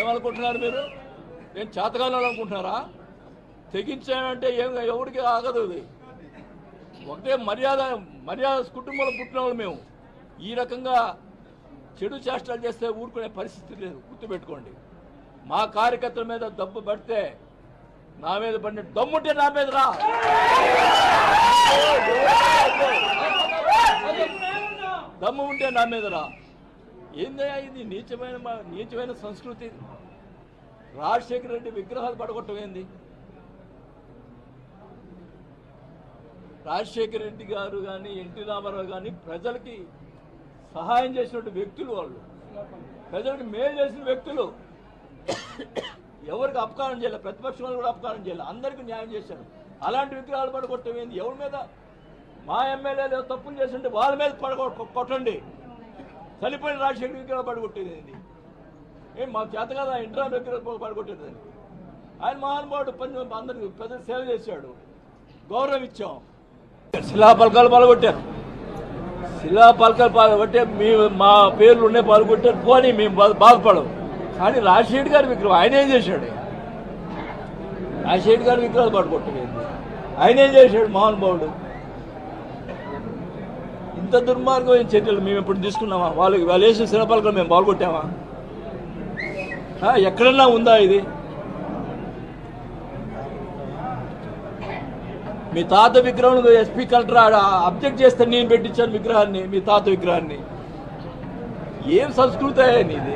ఏమనుకుంటున్నారు మీరు? నేను చేతకాలను అనుకుంటున్నారా? తెగించానంటే ఎవరికి ఆగదు. అది ఒకటే మర్యాద కుటుంబంలో పుట్టిన వాళ్ళు మేము. ఈ రకంగా చెడు చేష్టలు చేస్తే ఊరుకునే పరిస్థితి లేదు, గుర్తుపెట్టుకోండి. మా కార్యకర్తల మీద దెబ్బ పడితే నా మీద పడిన దమ్ముంటే నా మీద రా. దమ్ము ఉంటే నా మీద రా. ఏందయ్యా ఇది? నీచమైన సంస్కృతి. రాజశేఖర రెడ్డి విగ్రహాలు పడగొట్టం ఏంది? రాజశేఖర రెడ్డి గారు కానీ ఎన్టీ రామారావు కానీ ప్రజలకి సహాయం చేసినట్టు వ్యక్తులు, వాళ్ళు ప్రజలకు మేలు చేసిన వ్యక్తులు. ఎవరికి అపకారం చేయలేదు, ప్రతిపక్షం వాళ్ళు కూడా అపకారం చేయలేదు, అందరికీ న్యాయం చేశారు. అలాంటి విగ్రహాలు పడగొట్టం ఏంది? ఎవరి మీద? మా ఎమ్మెల్యేలు తప్పులు చేస్తుంటే వాళ్ళ మీద కొట్టండి. చనిపోయిన రాజశేఖర విగ్రహాలు పడగొట్టేది ఏంది? ఏం మాకు చేత కదా ఇంట్రా విగ్రహాలు పడగొట్టేది? ఆయన మహానుభావుడు అందరికి ప్రజలు సేవ చేశాడు, గౌరవం ఇచ్చాం. శిలాపలకాలు పాల్గొట్టారు, శిలాపలకాలు పాల్గొట్టే మా పేర్లు ఉన్నాయి పాల్గొట్టారు. పోనీ మేము బాధపడము. కానీ రాజశేఖర్ గారి విగ్రహం ఆయన ఏం చేశాడు? రాజశేఖర్ గారి విగ్రహాలు పడగొట్టలేదు, ఆయన ఏం చేశాడు? మహానుభావుడు. ఇంత దుర్మార్గమైన చర్యలు మేము ఎప్పుడు తీసుకున్నామా? వాళ్ళు వేసిన శిలాపలకాలు మేము పాల్గొట్టామా? ఎక్కడన్నా ఉందా ఇది? మీ తాత విగ్రహం ఎస్పీ కలెక్టర్ అబ్జెక్ట్ చేస్తే నేను పెట్టించాను విగ్రహాన్ని, మీ తాత విగ్రహాన్ని. ఏం సంస్కృతి ఇది?